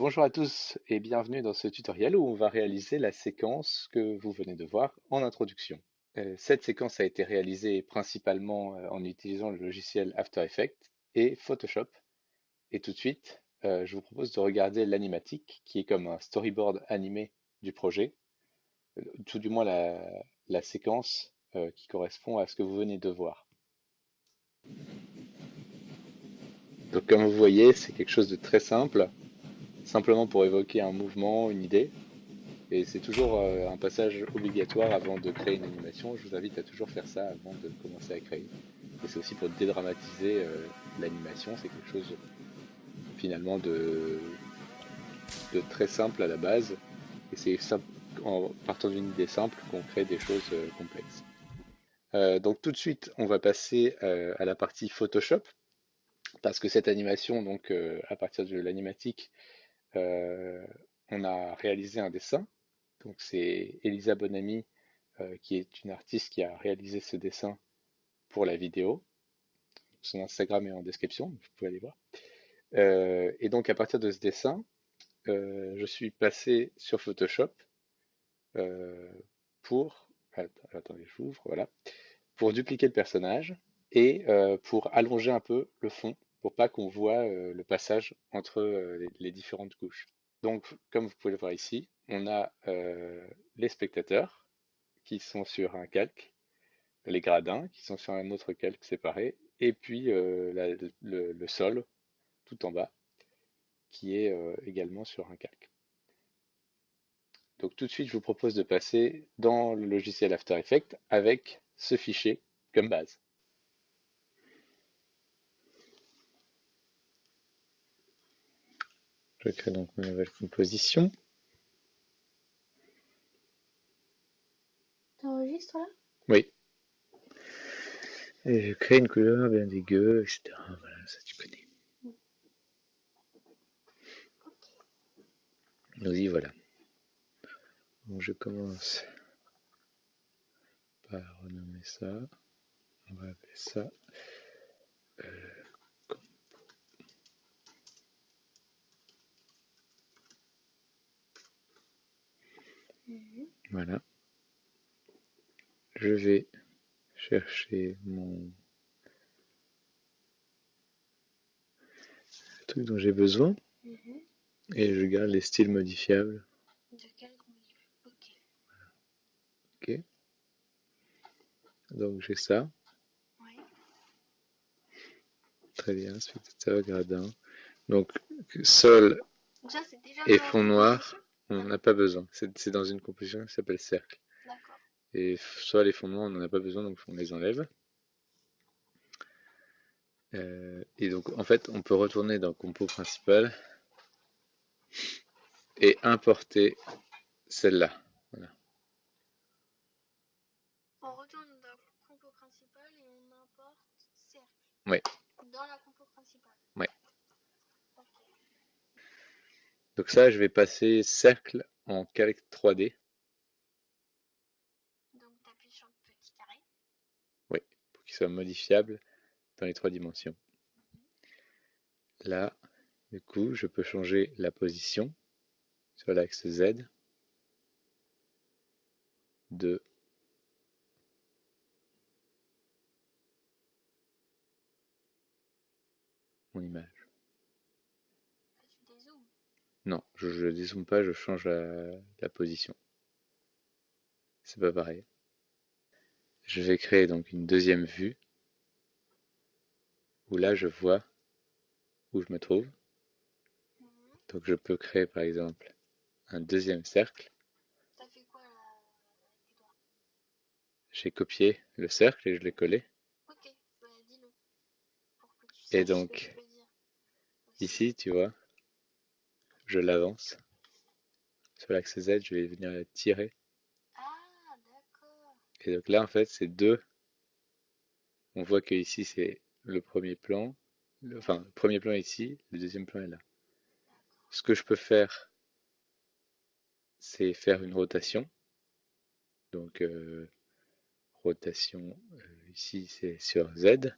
Bonjour à tous et bienvenue dans ce tutoriel où on va réaliser la séquence que vous venez de voir en introduction. Cette séquence a été réalisée principalement en utilisant le logiciel After Effects et Photoshop. Et tout de suite, je vous propose de regarder l'animatique qui est comme un storyboard animé du projet, tout du moins la séquence qui correspond à ce que vous venez de voir. Donc comme vous voyez, c'est quelque chose de très simple, simplement pour évoquer un mouvement, une idée. Et c'est toujours un passage obligatoire avant de créer une animation. Je vous invite à toujours faire ça avant de commencer à créer. Et c'est aussi pour dédramatiser l'animation. C'est quelque chose finalement de très simple à la base. Et c'est en partant d'une idée simple qu'on crée des choses complexes. Donc tout de suite, on va passer à la partie Photoshop. Parce que cette animation, donc à partir de l'animatique, euh, on a réalisé un dessin. Donc c'est Elisa Bonamy qui est une artiste qui a réalisé ce dessin pour la vidéo. Son Instagram est en description, vous pouvez aller voir. Et donc à partir de ce dessin, je suis passé sur Photoshop euh, pour, attendez, j'ouvre, voilà, pour dupliquer le personnage et pour allonger un peu le fond pour pas qu'on voit le passage entre les différentes couches. Donc, comme vous pouvez le voir ici, on a les spectateurs qui sont sur un calque, les gradins qui sont sur un autre calque séparé, et puis le sol tout en bas qui est également sur un calque. Donc tout de suite, je vous propose de passer dans le logiciel After Effects avec ce fichier comme base. Je crée donc ma nouvelle composition. T'enregistres là? Oui. Et je crée une couleur bien dégueu, etc. Voilà, ça tu connais. Nous y voilà. Donc je commence par renommer ça. On va appeler ça voilà. Je vais chercher mon truc dont j'ai besoin et je garde les styles modifiables. De quel modif? Ok. Ok. Donc j'ai ça. Ouais. Très bien. Spectateur, gradin. Donc sol Donc ça, c'est déjà et dans la fond composition? noir, on n'en a pas besoin. C'est dans une composition qui s'appelle cercle. D'accord. Et sol et fond noir, on n'en a pas besoin, donc on les enlève. Et donc en fait, on peut retourner dans compo principal et importer celle-là. Voilà. On retourne dans la compo principale et on importe cercle Ouais, dans la compo principale. ouais. Ok. Donc ça, je vais passer cercle en calque 3D. Donc t'appuies sur le petit carré. Oui, pour qu'il soit modifiable dans les 3 dimensions. Là, du coup, je peux changer la position sur l'axe Z de mon image. Là, tu dézoomes. Non, je ne dézoome pas, je change la position. C'est pas pareil. Je vais créer donc une deuxième vue où là je vois où je me trouve. Donc je peux créer par exemple un deuxième cercle. T'as fait quoi là avec tes doigts? J'ai copié le cercle et je l'ai collé. Ok, bah dis-le pour que tu Et saches ce que tu donc veux dire aussi. ici, tu vois, je l'avance. Sur l'axe Z, je vais venir la tirer. Ah, d'accord. Et donc là, en fait, c'est deux. On voit que ici, c'est le premier plan. Enfin, le premier plan est ici, le deuxième plan est là. Ce que je peux faire, c'est faire une rotation. Donc, rotation, ici, c'est sur Z.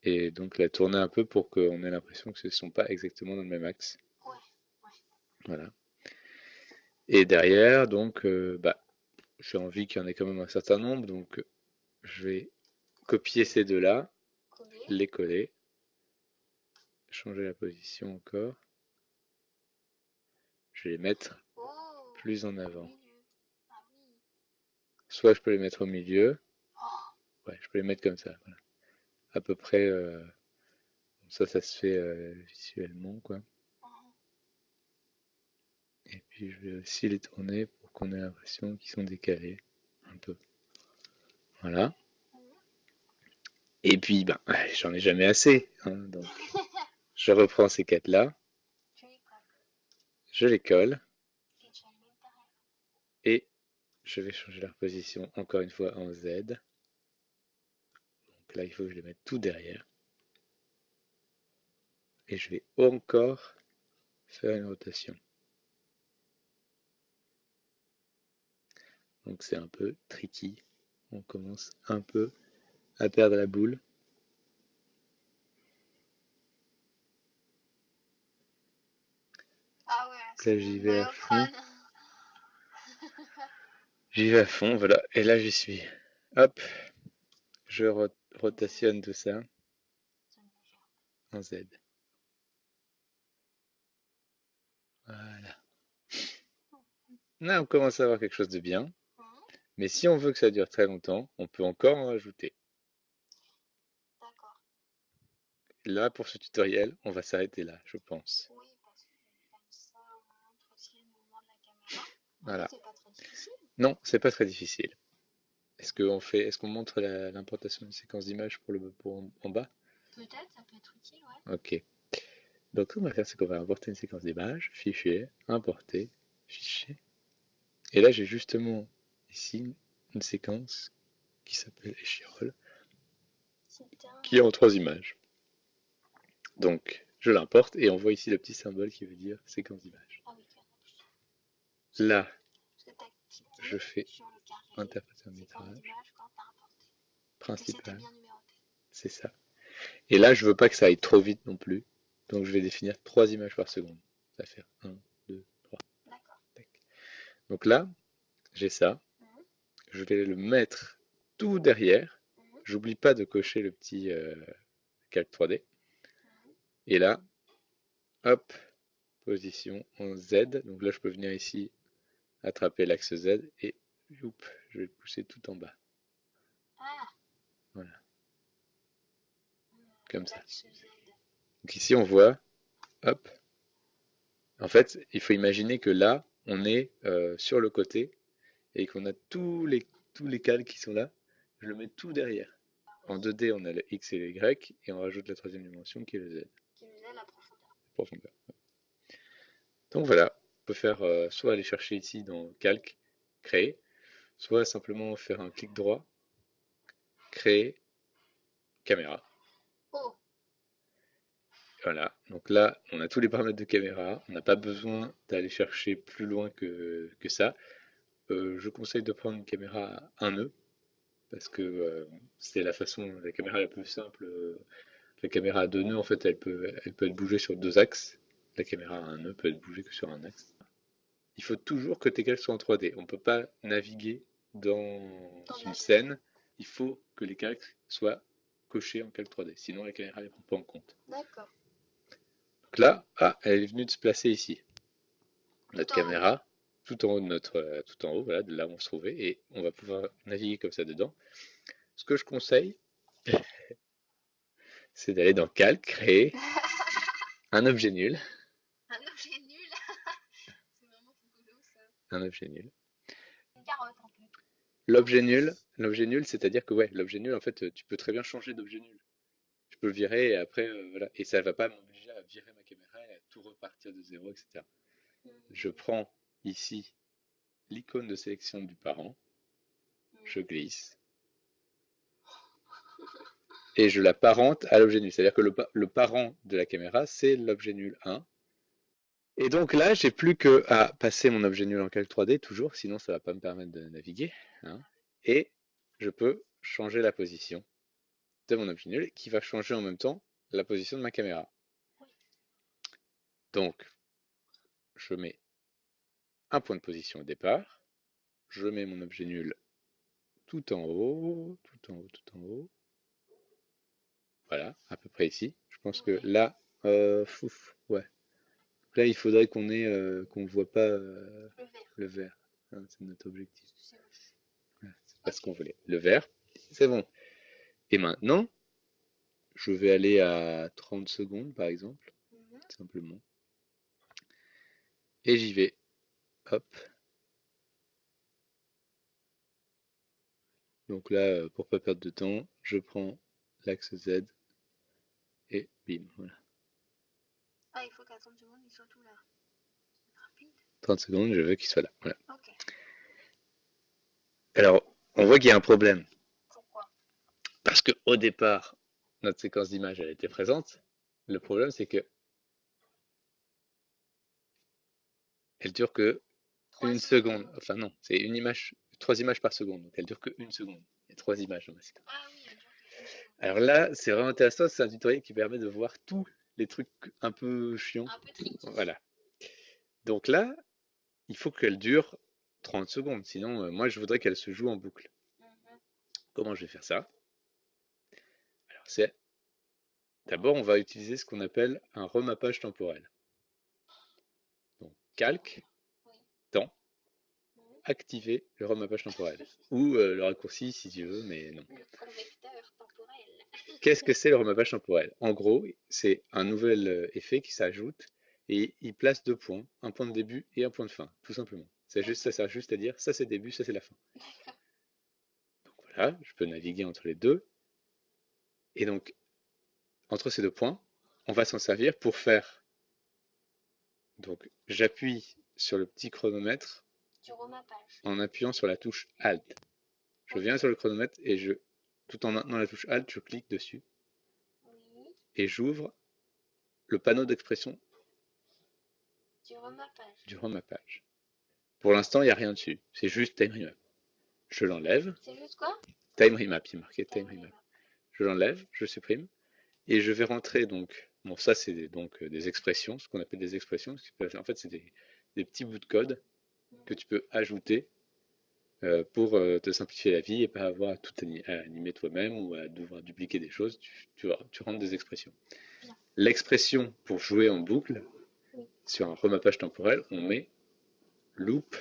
et donc la tourner un peu pour qu'on ait l'impression que ce ne sont pas exactement dans le même axe. Ouais, ouais. Voilà. Et derrière, donc, bah, j'ai envie qu'il y en ait quand même un certain nombre, donc je vais copier ces deux-là, Coller. les coller, changer la position encore, je vais les mettre Oh, plus en au avant. milieu. Ah oui. Soit je peux les mettre au milieu, Oh, ouais, je peux les mettre comme ça, voilà. À peu près, ça se fait visuellement, quoi. oh. Et puis je vais aussi les tourner pour qu'on ait l'impression qu'ils sont décalés un peu. Voilà. Mhm. Et puis, ben, j'en ai jamais assez, hein, donc je reprends ces quatre-là, Tu les colles. je les colle, Et tu les mets derrière. et je vais changer leur position encore une fois en Z. Donc là, il faut que je les mette tout derrière. Et je vais encore faire une rotation. Donc c'est un peu tricky. On commence un peu à perdre la boule. Ah ouais, Là, c'est j'y vais à fond. monochrone. J'y vais à fond, voilà. Et là, j'y suis. Hop, je rotationne tout ça en Z. Voilà. Là, on commence à avoir quelque chose de bien. Mhm. Mais si on veut que ça dure très longtemps, on peut encore en rajouter. D'accord. Là, pour ce tutoriel, on va s'arrêter là, je pense. Oui, parce que comme ça, on montre aussi le mouvement de la caméra. Après, Voilà. c'est pas très difficile. Non, c'est pas très difficile. Est-ce qu'on montre l'importation d'une séquence d'images pour en bas? Peut-être, ça peut être utile, ouais. Ok. Donc, ce qu'on va faire, c'est qu'on va importer une séquence d'images, fichier, importer, fichier. Et là, j'ai justement ici une séquence qui s'appelle Échirol, qui est en 3 images. Donc, je l'importe et on voit ici le petit symbole qui veut dire séquence d'images. Ah oui, carrément. Là, Parce que tu as je cliqué fais sur le carré, interpréter un séquence métrage d'image quand tu as importé. Et c'était principal, bien numéroté. c'est ça. Et là, je veux pas que ça aille trop vite non plus. Donc, je vais définir 3 images par seconde. Ça va faire 1, 2, 3. D'accord. Donc là, j'ai ça. Mhm. Je vais le mettre tout derrière. Mhm. J'oublie pas de cocher le petit calque 3D. Mhm. Et là, hop, position en Z. Donc là, je peux venir ici, attraper l'axe Z et youp, je vais le pousser tout en bas. Ah, Voilà, comme ça. l'axe Z. Donc ici, on voit, hop, en fait, il faut imaginer que là, on est sur le côté et qu'on a tous les calques qui sont là. Je le mets tout derrière. En 2D, on a le X et le Y et on rajoute la troisième dimension qui est le Z, Qui nous donne la profondeur. profondeur. Donc voilà, on peut faire soit aller chercher ici dans Calque, créer, soit simplement faire un clic droit, créer, caméra. Oh, Voilà, donc là, on a tous les paramètres de caméra, on n'a pas besoin d'aller chercher plus loin que ça. Je conseille de prendre une caméra à un nœud, parce que c'est la caméra la plus simple. La caméra à 2 nœuds, en fait, elle peut être bougée sur 2 axes. La caméra à un nœud peut être bougée que sur un axe. Il faut toujours que tes calques soient en 3D. On ne peut pas naviguer dans dans une la vie. scène. Il faut que les calques soient cochés en calque 3D. Sinon, la caméra ne prend pas en compte. D'accord. Donc là, elle est venue de se placer ici. Tout Notre en haut. caméra, tout en haut tout en haut, voilà, de là où on se trouvait, et on va pouvoir naviguer comme ça dedans. Ce que je conseille, c'est d'aller dans Calque, créer un objet nul. Un objet nul. C'est vraiment rigolo ça. Un objet nul. Une carotte un peu. L'objet nul, c'est-à-dire que ouais, l'objet nul, en fait, tu peux très bien changer d'objet nul. Je peux le virer et après, voilà. Et ça va pas m'obliger à virer ma caméra et à tout repartir de zéro, etc. Je Mhm. prends ici l'icône de sélection du parent, je Mhm. glisse et je la parente à l'objet nul. C'est-à-dire que le parent de la caméra, c'est l'objet nul 1. Et donc là, j'ai plus que à passer mon objet nul en calque 3D, toujours, sinon ça va pas me permettre de naviguer, hein. Et je peux changer la position de mon objet nul qui va changer en même temps la position de ma caméra. Oui. Donc, je mets un point de position au départ, je mets mon objet nul tout en haut, tout en haut, tout en haut. Voilà, à peu près ici. Je pense que Oui. là, ouais. Là, il faudrait qu'on voit pas Le vert. le vert. Hein, c'est notre objectif. C'est moche. Voilà, c'est pas ce Ok. qu'on voulait. Le vert, c'est bon. Et maintenant, je vais aller à 30 secondes, par exemple, Mhm. simplement. Et j'y vais. Hop. Donc là, pour pas perdre de temps, je prends l'axe Z et bim, voilà. Ah, il faut qu'à 30 secondes, il soit tout là. Rapide. 30 secondes, je veux qu'il soit là. Voilà. Ok. Alors, on voit qu'il y a un problème. Pourquoi? Parce que au départ, notre séquence d'image, elle était présente. Le problème, c'est que elle dure que 3 une seconde. secondes. Enfin non, c'est une image, 3 images par seconde. Donc elle dure que une seconde. Il y a 3 images dans ma séquence. Ah oui, elle dure qu'une seconde. Alors là, c'est vraiment intéressant. C'est un tutoriel qui permet de voir tous les trucs un peu chiants. Un peu tricky. Voilà. Donc là, il faut qu'elle dure 30 secondes. Sinon, moi, je voudrais qu'elle se joue en boucle. Mhm. Comment je vais faire ça? Alors c'est d'abord, on va utiliser ce qu'on appelle un remappage temporel. Donc calque, Oui. temps, Mhm. activer le remappage temporel. Ou le raccourci si tu veux, mais non. Le convecteur temporel. Qu'est-ce que c'est le remappage temporel? En gros, c'est un nouvel effet qui s'ajoute et il place 2 points, un point de début et un point de fin, tout simplement. Ça sert juste à dire ça c'est le début, ça c'est la fin. D'accord. Donc voilà, je peux naviguer entre les deux. Et donc, entre ces 2 points, on va s'en servir pour faire. Donc, j'appuie sur le petit chronomètre Du remappage. en appuyant sur la touche Alt. Je Ok. viens sur le chronomètre et tout en maintenant la touche Alt, je clique dessus Oui. et j'ouvre le panneau d'expression Du remappage. du remappage. Pour l'instant, il n'y a rien dessus. C'est juste Time Remap. Je l'enlève. C'est juste quoi? Time Remap, il est marqué Time Time Remap. remap. Je l'enlève, je supprime. Et je vais rentrer donc. Bon, ça, c'est donc des expressions, ce qu'on appelle des expressions. En fait, c'est des petits bouts de code que Mhm. tu peux ajouter pour te simplifier la vie et pas avoir à tout animer toi-même ou à devoir dupliquer des choses. Tu rentres des expressions. Bien. L'expression pour jouer en boucle, Oui. sur un remappage temporel, on met loop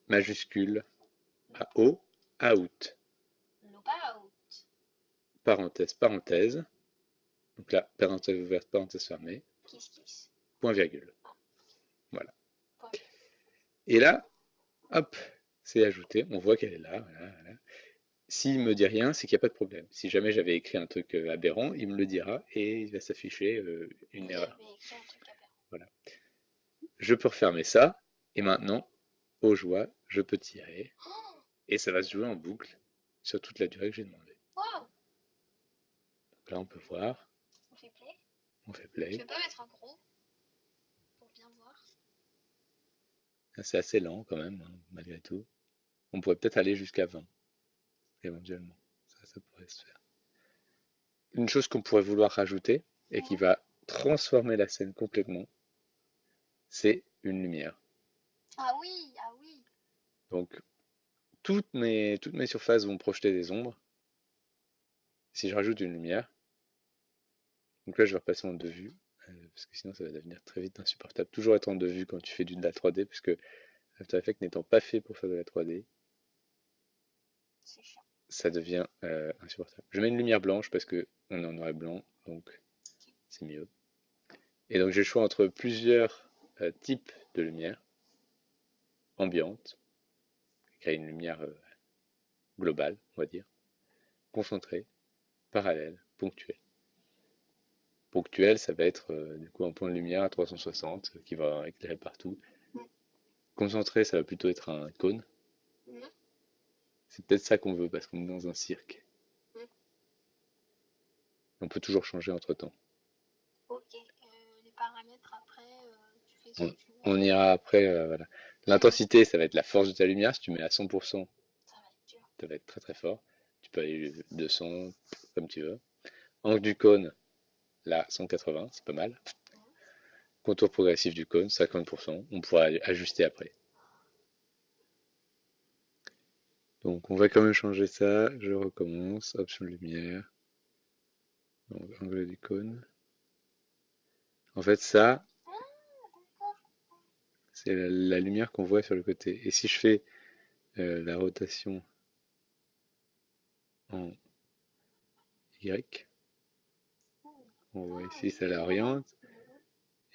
majuscule à O, out, Loop out. parenthèse, parenthèse. Donc là, parenthèse ouverte, parenthèse fermée, Kiss kiss. point virgule. Ah, Voilà. point virgule. Et là, hop, c'est ajouté. On voit qu'elle est là. Voilà, voilà. S'il me dit rien, c'est qu'il n'y a pas de problème. Si jamais j'avais écrit un truc aberrant, il me le dira et il va s'afficher une Il erreur. avait écrit un truc aberrant. Voilà. Je peux refermer ça. Et maintenant, aux joies, je peux tirer. Oh, Et ça va se jouer en boucle sur toute la durée que j'ai demandé. wow. Donc là, on peut voir. On fait play. On fait Je play. vais pas mettre un gros pour bien voir. C'est assez lent quand même, hein, malgré tout. On pourrait peut-être aller jusqu'à 20, éventuellement. Ça pourrait se faire. Une chose qu'on pourrait vouloir rajouter et qui Mhm. va transformer la scène complètement, c'est une lumière. Ah oui, ah oui. Donc toutes mes surfaces vont projeter des ombres. Si je rajoute une lumière, donc là je vais repasser en 2 vues, parce que sinon ça va devenir très vite insupportable. Toujours être en 2 vues quand tu fais de la 3D, puisque After Effects n'étant pas fait pour faire de la 3D, C'est chiant. ça devient insupportable. Je mets une lumière blanche parce que on est en noir et blanc, donc Ok. c'est mieux. Et donc j'ai le choix entre plusieurs types de lumière ambiante, créer une lumière globale, on va dire, concentrée, parallèle, ponctuelle. Ponctuelle, ça va être du coup un point de lumière à 360 qui va éclairer partout. Mm. Concentré, ça va plutôt être un cône. Mhm. C'est peut-être ça qu'on veut parce qu'on est dans un cirque. Mm. On peut toujours changer entre temps. Ok. Les paramètres après, tu fais ce On, que tu veux on avec. ira après. Voilà. L'intensité, ça va être la force de ta lumière. Si tu mets à 100%, Ça va être dur. ça va être très très fort. Tu peux aller 200, comme tu veux. Angle du cône, là, 180, c'est pas mal. Contour progressif du cône, 50%. On pourra ajuster après. Donc on va quand même changer ça. Je recommence. Option lumière. Donc angle du cône. En fait, ça, c'est la lumière qu'on voit sur le côté. Et si je fais la rotation en Y, on voit ici, ça l'oriente.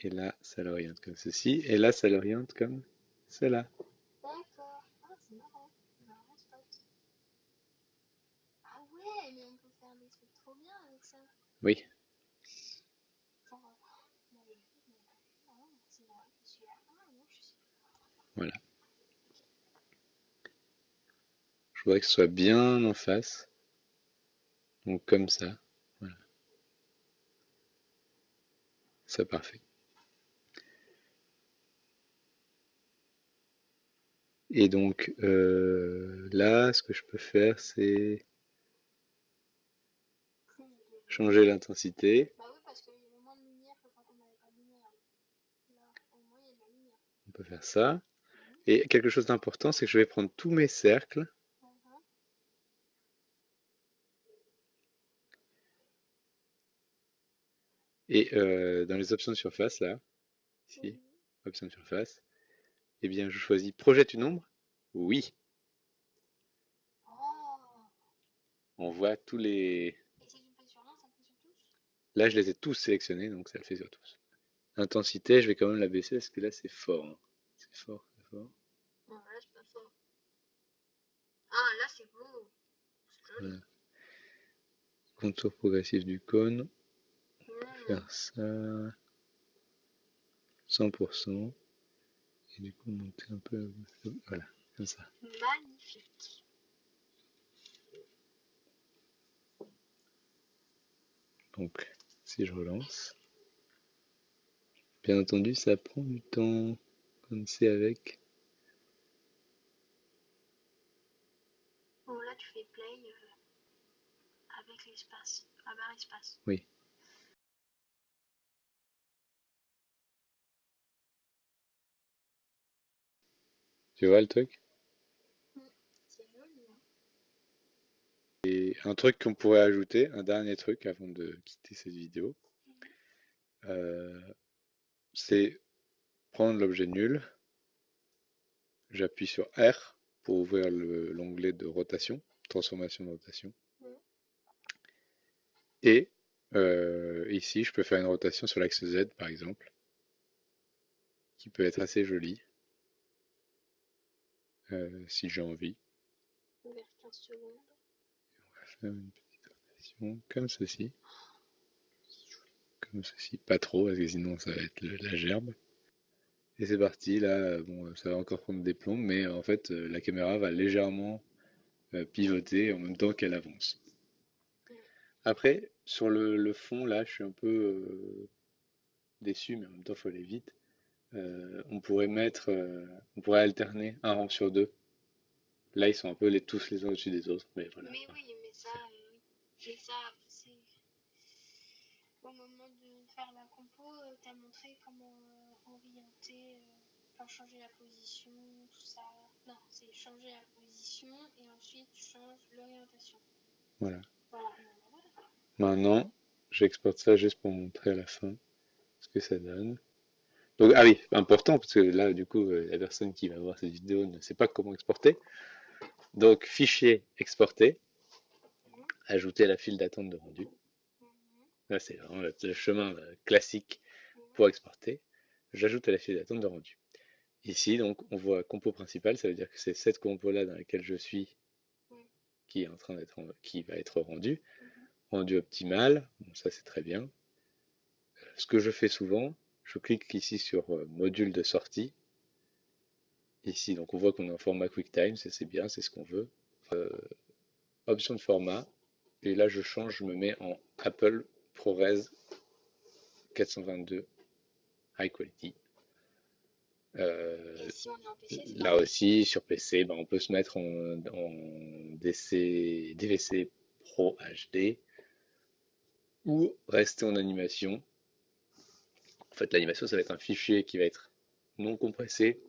Et là, ça l'oriente comme ceci. Et là, ça l'oriente comme cela. D'accord. Ah, c'est marrant. C'est marrant, spot. Ah ouais, mais on peut faire des trucs trop bien avec ça. Oui, Genre, on avait vu, mais non, c'est vrai, je suis là. Ah non, je suis. voilà. Je voudrais que ce soit bien en face. Donc comme ça. Voilà, c'est parfait. Et donc là, ce que je peux faire, c'est changer l'intensité. Bah oui, parce qu'il y avait moins de lumière que quand on n'avait pas de lumière. Là, au moins, il y a de la lumière. On peut faire ça. Et quelque chose d'important, c'est que je vais prendre tous mes cercles Mhm. et dans les options de surface, là, ici, Mhm. option de surface, eh bien, je choisis projette une ombre. Oui, Oh! on voit tous les. Et si tu fais sur l'un, ça fait sur tous? Là, je les ai tous sélectionnés, donc ça le fait sur tous. Intensité, je vais quand même la baisser parce que là, c'est fort, hein. C'est fort, c'est fort. Non, là, c'est pas fort. Ah, là, c'est beau. C'est joli. Voilà. Contour progressif du cône. Hmm. Faire ça 100%. Et du coup, monter un peu. Voilà, comme ça. Magnifique. Donc, si je relance, bien entendu, ça prend du temps, comme c'est avec. Bon, là, tu fais play avec l'espace, la barre espace. Oui, tu vois le truc? Hmm. C'est joli, hein. Et un truc qu'on pourrait ajouter, un dernier truc avant de quitter cette vidéo, euh, c'est prendre l'objet nul, j'appuie sur R pour ouvrir l'onglet de rotation, transformation de rotation, Hmm. et ici je peux faire une rotation sur l'axe Z par exemple, qui peut être assez jolie si j'ai envie. Vers 15 secondes. On va faire une petite rotation comme ceci, pas trop parce que sinon ça va être la gerbe. Et c'est parti, là, bon, ça va encore prendre des plombs, mais en fait, la caméra va légèrement pivoter en même temps qu'elle avance. Hmm. Après, sur le fond, là, je suis un peu déçu, mais en même temps, il faut aller vite. On pourrait alterner un rang sur deux. Là, ils sont un peu tous les uns au-dessus des autres, mais voilà. Mais oui, mais ça, oui. Mais ça, c'est au moment de faire la compo, t'as montré comment orienter, enfin changer la position, tout ça. Non, c'est changer la position et ensuite tu changes l'orientation. Voilà. Voilà. Maintenant, j'exporte ça juste pour montrer à la fin ce que ça donne. Donc, ah oui, important, parce que là, du coup, la personne qui va voir cette vidéo ne sait pas comment exporter. Donc, fichier exporté, Mhm. ajouter à la file d'attente de rendu. Mhm. Là, c'est vraiment le chemin classique Mhm. pour exporter. J'ajoute à la file d'attente de rendu. Ici, donc, on voit compo principal, ça veut dire que c'est cette compo-là dans laquelle je suis Mhm. qui est en train qui va être rendu. Mhm. Rendu optimal, bon, ça c'est très bien. Ce que je fais souvent, je clique ici sur module de sortie. Ici, donc on voit qu'on est en format QuickTime, c'est bien, c'est ce qu'on veut. Option de format, et là je change, je me mets en Apple ProRes 422 High Quality. Et si on est en PC, c'est Là pareil. aussi, sur PC, ben, on peut se mettre en DC, DVC Pro HD ou rester en animation. En fait, l'animation, ça va être un fichier qui va être non compressé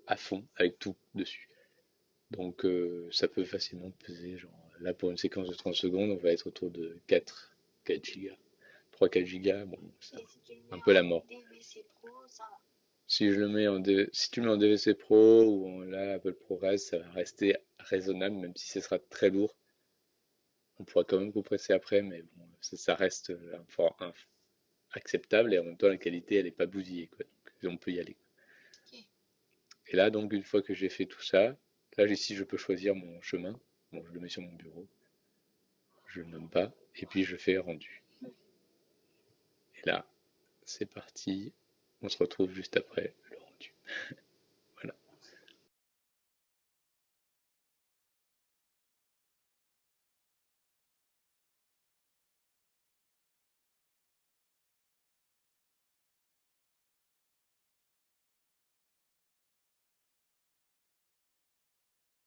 à fond avec tout dessus. Donc ça peut facilement peser, genre là pour une séquence de 30 secondes, on va être autour de 4 gigas. 3-4 gigas, bon, c'est Et si tu le un mets peu la en mort. DVC Pro, ça va. Si tu le mets en DVC Pro ou en là, Apple ProRes, ça va rester raisonnable, même si ce sera très lourd. On pourra quand même compresser après, mais bon, ça reste acceptable et en même temps la qualité elle est pas bousillée, quoi. Donc on peut y aller. Ok. Et là donc une fois que j'ai fait tout ça, là ici je peux choisir mon chemin. Bon, je le mets sur mon bureau, je le nomme pas, et puis je fais rendu. Et là, c'est parti. On se retrouve juste après le rendu.